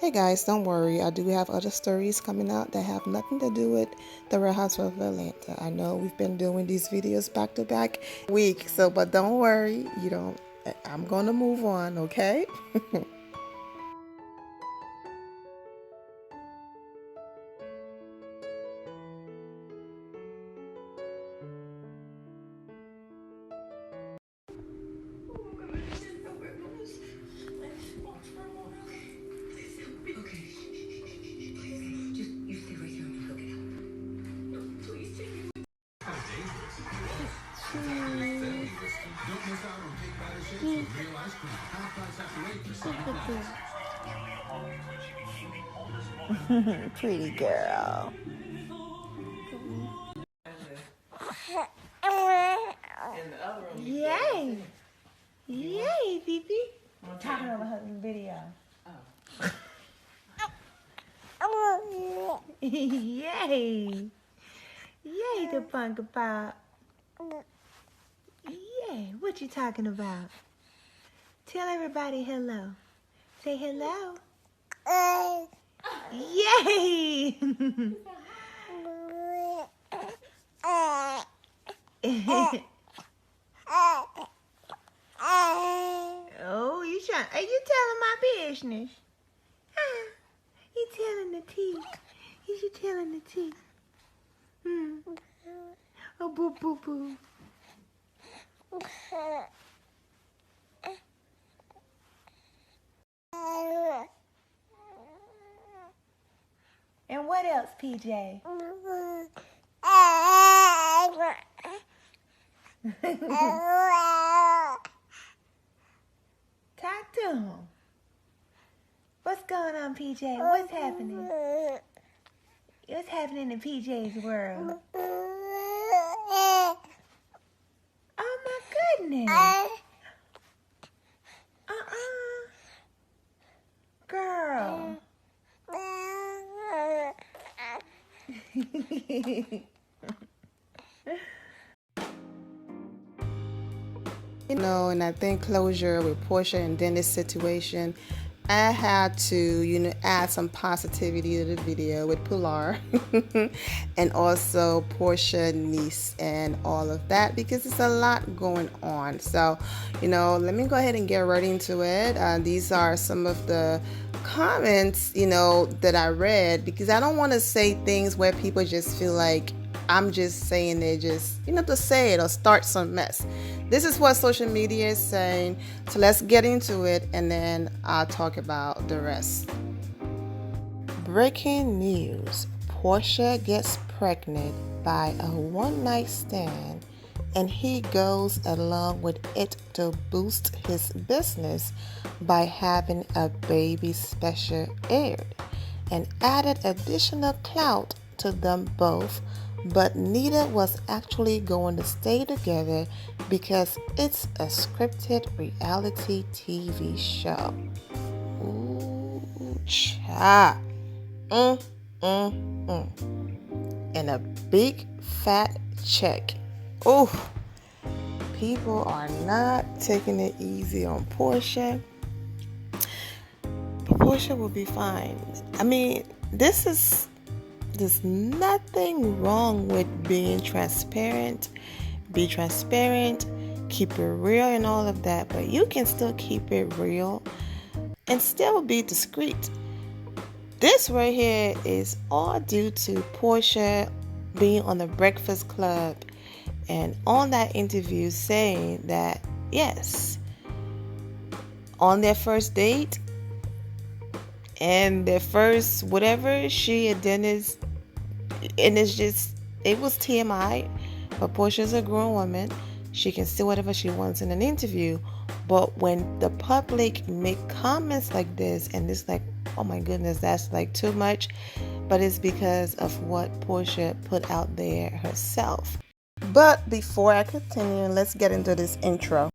Hey guys, don't worry. I do have other stories coming out that have nothing to do with the Real Housewives of Atlanta. I know we've been doing these videos back to back week, but don't worry. I'm gonna move on, okay? Pretty girl. Yay! Yay, Fifi. Talking over her video. Yay! Yay, the punk about. Yay, what you talking about? Tell everybody hello. Say hello. Yay! Oh, are you telling my business? You telling the teeth. Is you telling the teeth? Oh, boo, boo, boo. And what else, PJ? Talk to him. What's going on, PJ? What's happening? What's happening in PJ's world? Oh my goodness. Girl. And I think closure with Porsha and Dennis situation, I had to, add some positivity to the video with Pilar and also Porsha niece and all of that, because it's a lot going on. So, let me go ahead and get right into it. These are some of the comments, that I read, because I don't want to say things where people just feel like I'm just saying it just, to say it or start some mess. This is what social media is saying. So let's get into it and then I'll talk about the rest. Breaking news. Porsha gets pregnant by a one-night stand and he goes along with it to boost his business by having a baby special aired and added additional clout to them both. But neither was actually going to stay together because it's a scripted reality TV show. Ooh, cha. And a big fat check. Ooh, people are not taking it easy on Porsha. But Porsha will be fine. I mean, there's nothing wrong with being transparent. Be transparent, keep it real and all of that, but you can still keep it real and still be discreet. This right here is all due to Porsha being on the Breakfast Club and on that interview saying that, yes, on their first date and their first whatever, she and Dennis, and it was TMI, but Porsha's a grown woman. She can say whatever she wants in an interview. But when the public make comments like this, and it's like, oh my goodness, that's like too much. But it's because of what Porsha put out there herself. But before I continue, let's get into this intro.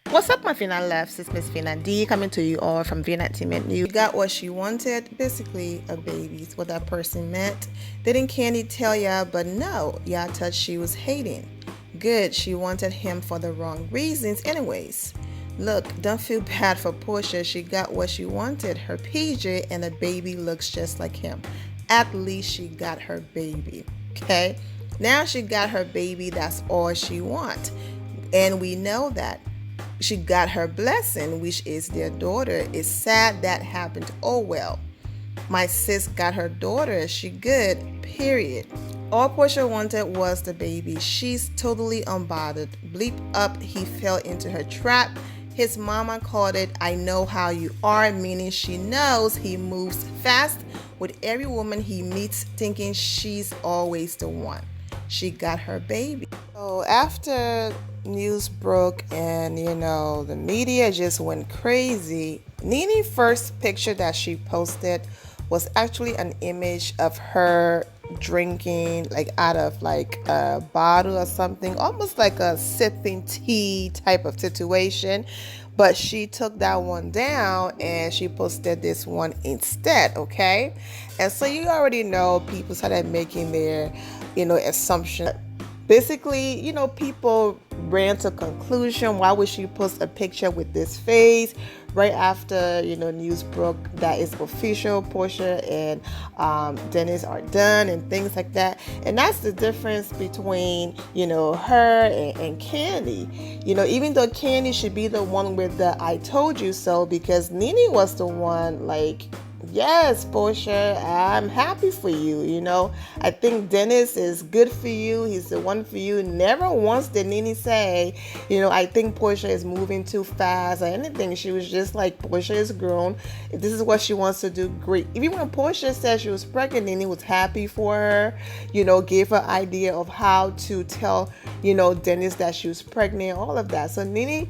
What's up, my Fina loves? It's Miss Fina D coming to you all from Vienna Entertainment News. She got what she wanted, basically a baby. It's what that person meant. Didn't Candy tell ya? But no, y'all thought she was hating. Good, she wanted him for the wrong reasons anyways. Look, don't feel bad for Porsha. She got what she wanted, her PJ, and the baby looks just like him. At least she got her baby, okay? Now she got her baby, that's all she wants. And we know that. She got her blessing, which is their daughter. It's sad that happened. Oh well. My sis got her daughter. She good, period. All Porsha wanted was the baby. She's totally unbothered. Bleep up, he fell into her trap. His mama called it, I know how you are, meaning she knows he moves fast with every woman he meets, thinking she's always the one. She got her baby. So after news broke and the media just went crazy, Nene's first picture that she posted was actually an image of her drinking like out of like a bottle or something, almost like a sipping tea type of situation. But she took that one down and she posted this one instead, okay? And so you already know people started making their assumption. Basically, people ran to conclusion, why would she post a picture with this face right after, news broke that is official, Porsha and Dennis are done and things like that. And that's the difference between, her and Candy. Even though Candy should be the one with the I told you so, because Nene was the one like, yes, Porsha, I'm happy for you. I think Dennis is good for you. He's the one for you. Never once did Nene say, I think Porsha is moving too fast or anything. She was just like, Porsha is grown. If this is what she wants to do, great. Even when Porsha said she was pregnant, Nene was happy for her, gave her idea of how to tell, Dennis that she was pregnant, all of that. So Nene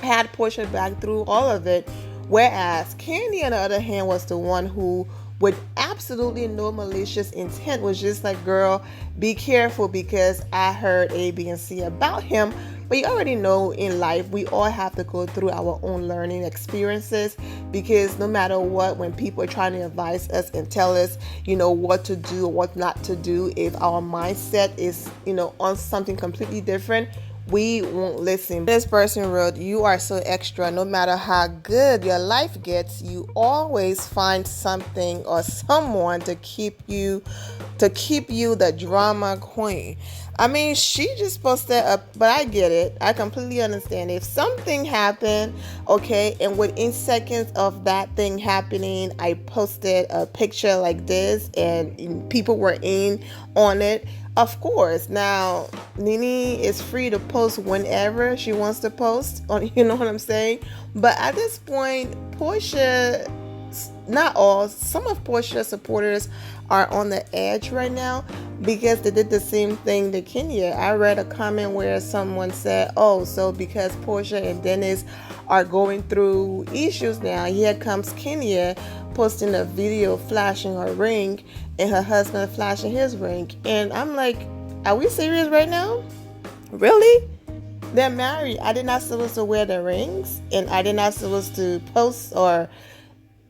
had Porsha back through all of it. Whereas Candy, on the other hand, was the one who, with absolutely no malicious intent, was just like, girl, be careful because I heard A, B, and C about him. But you already know in life, we all have to go through our own learning experiences, because no matter what, when people are trying to advise us and tell us, what to do or what not to do, if our mindset is, on something completely different, we won't listen. This person wrote, you are so extra. No matter how good your life gets, you always find something or someone to keep you the drama queen. I mean, she just posted up, but I get it. I completely understand. If something happened, okay, and within seconds of that thing happening, I posted a picture like this and people were in on it, of course. Now, Nene is free to post whenever she wants to post, you know what I'm saying? But at this point, Porsha, not all, some of Porsha's supporters are on the edge right now because they did the same thing to Kenya. I read a comment where someone said, oh, so because Porsha and Dennis are going through issues now, here comes Kenya posting a video flashing her ring and her husband flashing his ring. And I'm like, are we serious right now? Really? They're married. I did not supposed to wear the rings, and I did not supposed to post or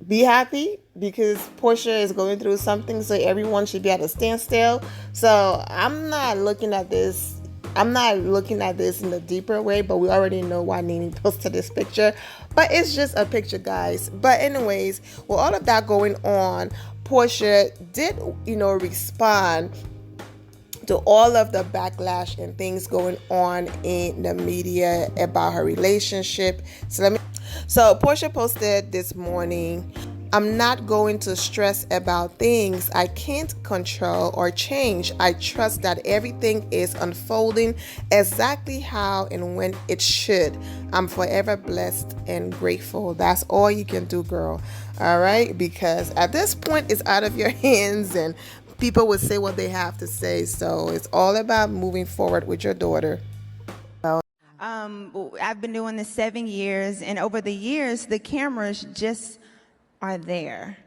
be happy because Porsha is going through something, so everyone should be at a standstill. So I'm not looking at this in a deeper way, but we already know why Nene posted this picture. But it's just a picture, guys. But anyways, with all of that going on, Porsha did, respond to all of the backlash and things going on in the media about her relationship. So Porsha posted this morning, I'm not going to stress about things I can't control or change. I trust that everything is unfolding exactly how and when it should. I'm forever blessed and grateful. That's all you can do, girl. All right? Because at this point, it's out of your hands and people would say what they have to say. So it's all about moving forward with your daughter. I've been doing this 7 years, and over the years, the cameras just are there.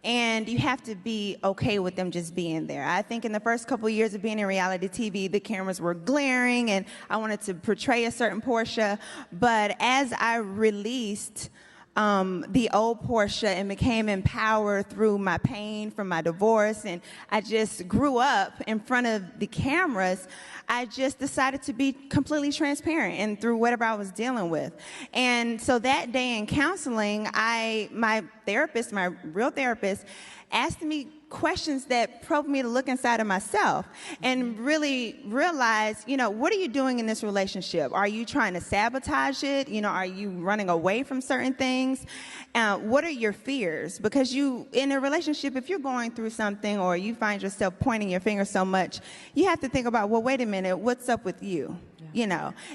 And you have to be okay with them just being there. I think in the first couple of years of being in reality TV, the cameras were glaring and I wanted to portray a certain Porsha. But as I released the old Porsha and became empowered through my pain from my divorce, and I just grew up in front of the cameras, I just decided to be completely transparent and through whatever I was dealing with. And so that day in counseling, my therapist, my real therapist, asked me questions that provoked me to look inside of myself and really realize, what are you doing in this relationship? Are you trying to sabotage it? Are you running away from certain things? What are your fears? Because in a relationship, if you're going through something or you find yourself pointing your finger so much, you have to think about, well, wait a minute, what's up with you?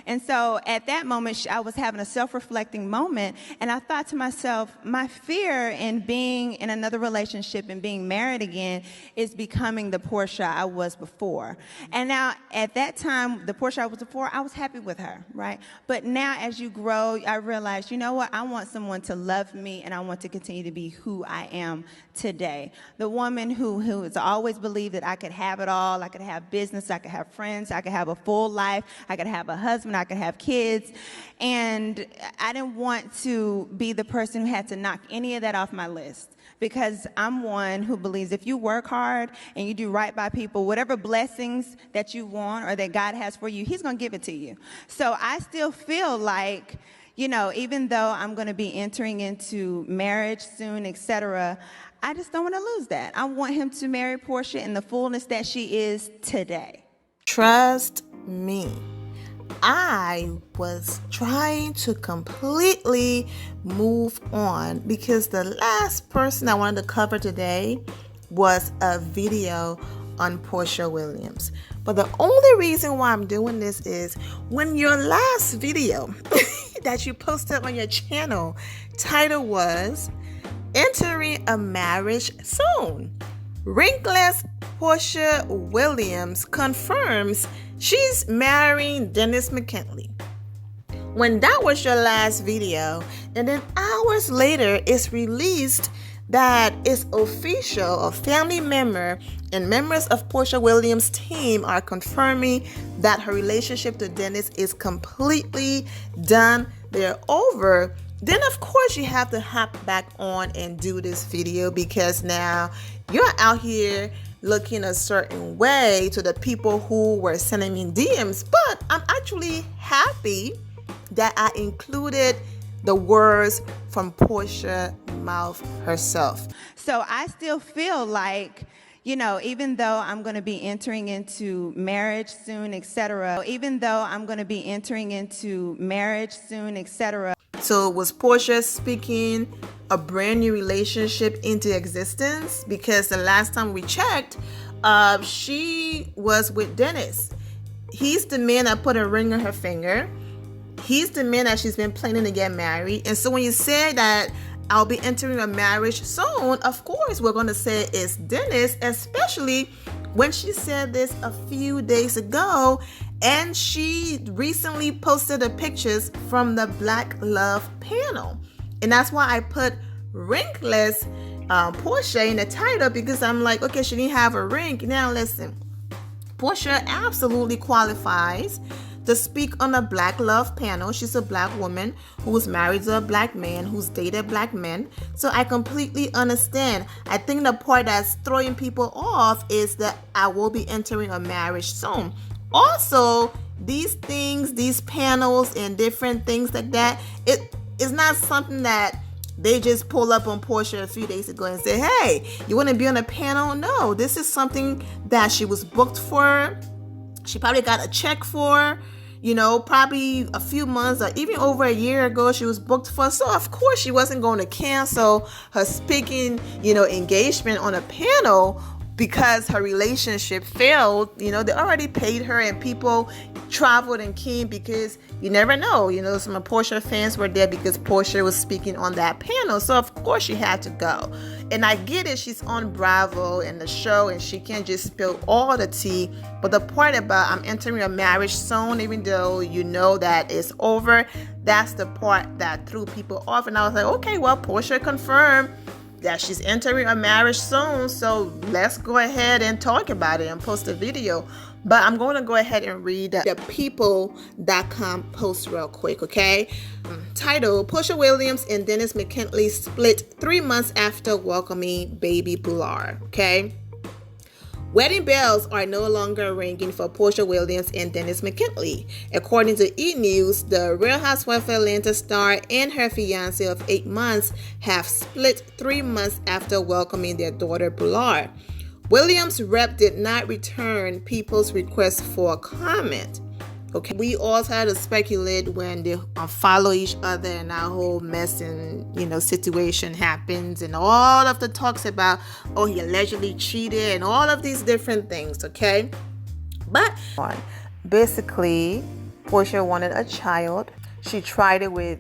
And so at that moment, I was having a self-reflecting moment, and I thought to myself, my fear in being in another relationship and being married again is becoming the Porsha I was before. And now at that time, the Porsha I was before, I was happy with her, right? But now as you grow, I realized, you know what? I want someone to love me, and I want to continue to be who I am today. The woman who has always believed that I could have it all. I could have business, I could have friends, I could have a full life, I could have a husband, I could have kids. And I didn't want to be the person who had to knock any of that off my list, because I'm one who believes if you work hard and you do right by people, whatever blessings that you want or that God has for you, He's going to give it to you. So I still feel like, even though I'm going to be entering into marriage soon, etc., I just don't want to lose that. I want him to marry Porsha in the fullness that she is today. Trust me. I was trying to completely move on because the last person I wanted to cover today was a video on Porsha Williams. But the only reason why I'm doing this is when your last video that you posted on your channel title was Entering a Marriage Soon. Ringless Porsha Williams confirms she's marrying Dennis McKinley. When that was your last video, and then hours later it's released that it's official, a family member and members of Porsha Williams' team are confirming that her relationship to Dennis is completely done. They're over. Then of course you have to hop back on and do this video because now you're out here looking a certain way to the people who were sending me DMs. But I'm actually happy that I included the words from Porsha's mouth herself. So I still feel like, even though I'm going to be entering into marriage soon, etc. So was Porsha speaking a brand new relationship into existence? Because the last time we checked, she was with Dennis. He's the man that put a ring on her finger. He's the man that she's been planning to get married. And so when you say that I'll be entering a marriage soon, of course we're going to say it's Dennis, especially when she said this a few days ago. And she recently posted the pictures from the Black Love panel. And that's why I put ringless Porsha in the title, because I'm like, okay, she didn't have a ring. Now listen, Porsha absolutely qualifies to speak on a Black Love panel. She's a Black woman who's married to a Black man, who's dated Black men. So I completely understand. I think the part that's throwing people off is that I will be entering a marriage soon. Also, these things, these panels and different things like that, it is not something that they just pull up on Porsha a few days ago and say, hey, you want to be on a panel? No, this is something that she was booked for. She probably got a check for, probably a few months or even over a year ago she was booked for. So of course she wasn't going to cancel her speaking, engagement on a panel because her relationship failed. They already paid her and people traveled and came because you never know. Some of Porsha fans were there because Porsha was speaking on that panel. So of course she had to go. And I get it, she's on Bravo and the show and she can't just spill all the tea. But the part about I'm entering a marriage soon, even though you know that it's over, that's the part that threw people off. And I was like, okay, well, Porsha confirmed that she's entering a marriage soon. So let's go ahead and talk about it and post a video. But I'm going to go ahead and read the people.com post real quick, okay? Title: Porsha Williams and Dennis McKinley split 3 months after welcoming baby Pilar, okay? Wedding bells are no longer ringing for Porsha Williams and Dennis McKinley. According to E! News, the Real Housewives of Atlanta star and her fiancé of 8 months have split 3 months after welcoming their daughter Pilar. Williams' rep did not return people's request for a comment. Okay, we all had to speculate when they follow each other and that whole mess and situation happens, and all of the talks about, oh, he allegedly cheated and all of these different things. Okay, but basically, Porsha wanted a child. She tried it with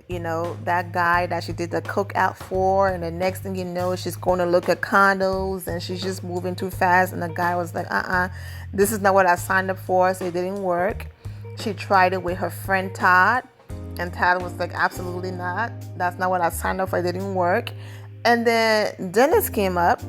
that guy that she did the cookout for, and the next thing you know, she's going to look at condos and she's just moving too fast, and the guy was like, this is not what I signed up for, so it didn't work. She tried it with her friend Todd, and Todd was like, absolutely not. That's not what I signed up for. It didn't work. And then Dennis came up,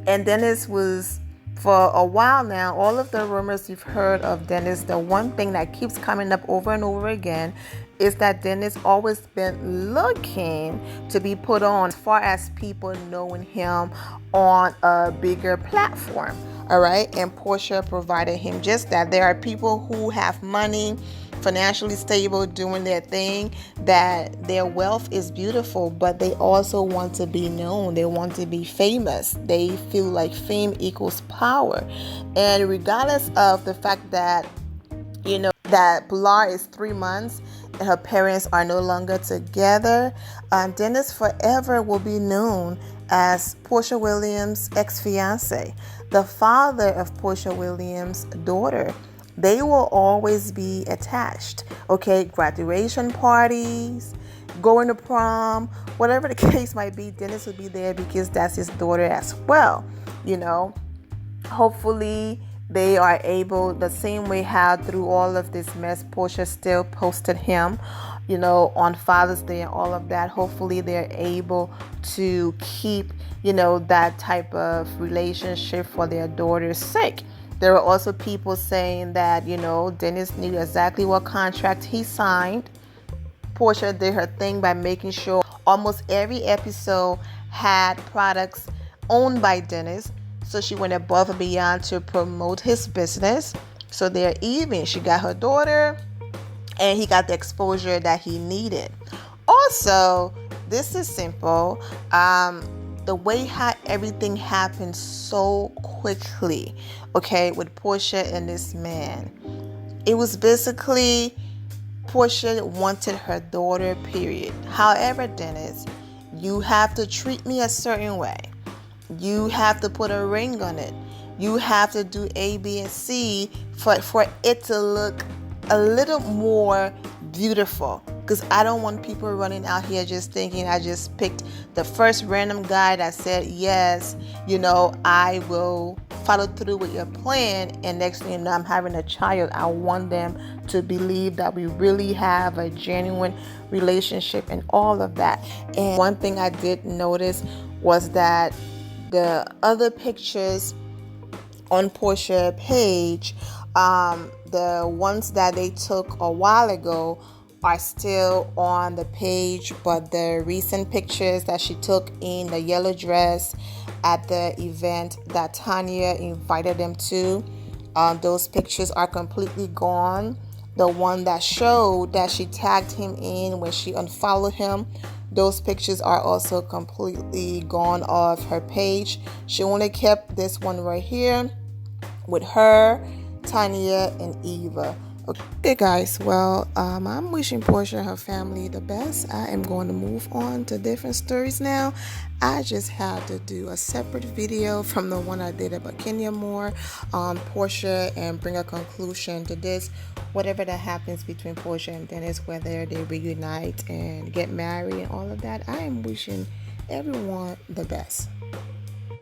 and Dennis was, for a while now, all of the rumors you've heard of Dennis, the one thing that keeps coming up over and over again is that Dennis always been looking to be put on, as far as people knowing him on a bigger platform. All right, and Porsha provided him just that. There are people who have money, financially stable, doing their thing, that their wealth is beautiful, but they also want to be known. They want to be famous. They feel like fame equals power. And regardless of the fact that, that Pilar is 3 months and her parents are no longer together, Dennis forever will be known as Porsha Williams' ex-fiance, the father of Porsha Williams' daughter. They will always be attached. Okay, graduation parties, going to prom, whatever the case might be, Dennis will be there because that's his daughter as well. Hopefully they are able, the same way how through all of this mess, Porsha still posted him, on Father's Day and all of that. Hopefully they're able to keep, that type of relationship for their daughter's sake. There are also people saying that, Dennis knew exactly what contract he signed. Porsha did her thing by making sure almost every episode had products owned by Dennis. So she went above and beyond to promote his business. So they're even. She got her daughter, and he got the exposure that he needed. Also, this is simple. The way how everything happened so quickly, okay, with Porsha and this man. It was basically Porsha wanted her daughter, period. However, Dennis, you have to treat me a certain way. You have to put a ring on it. You have to do A, B, and C for it to look a little more beautiful. Because I don't want people running out here just thinking I just picked the first random guy that said, yes, I will follow through with your plan. And next thing you know, I'm having a child. I want them to believe that we really have a genuine relationship and all of that. And one thing I did notice was that the other pictures on Porsha page, the ones that they took a while ago are still on the page, but the recent pictures that she took in the yellow dress at the event that Tanya invited them to, those pictures are completely gone. The one that showed that she tagged him in when she unfollowed him, those pictures are also completely gone off her page. She only kept this one right here with her, Tanya, and Eva. Okay, guys, well, I'm wishing Porsha and her family the best. I am going to move on to different stories now. I just had to do a separate video from the one I did about Kenya Moore on Porsha and bring a conclusion to this. Whatever that happens between Porsha and Dennis, whether they reunite and get married and all of that, I am wishing everyone the best.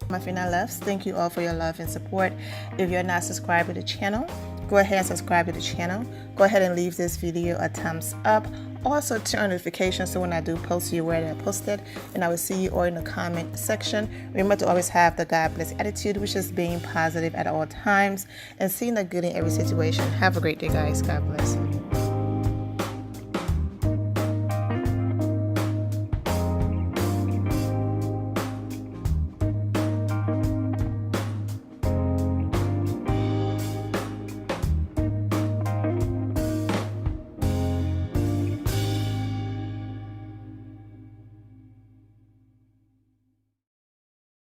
My Fina loves, thank you all for your love and support. If you're not subscribed to the channel, go ahead and subscribe to the channel. Go ahead and leave this video a thumbs up. Also turn on notifications so when I do post, you're aware that I posted, and I will see you all in the comment section. Remember to always have the God bless attitude, which is being positive at all times and seeing the good in every situation. Have a great day, guys. God bless.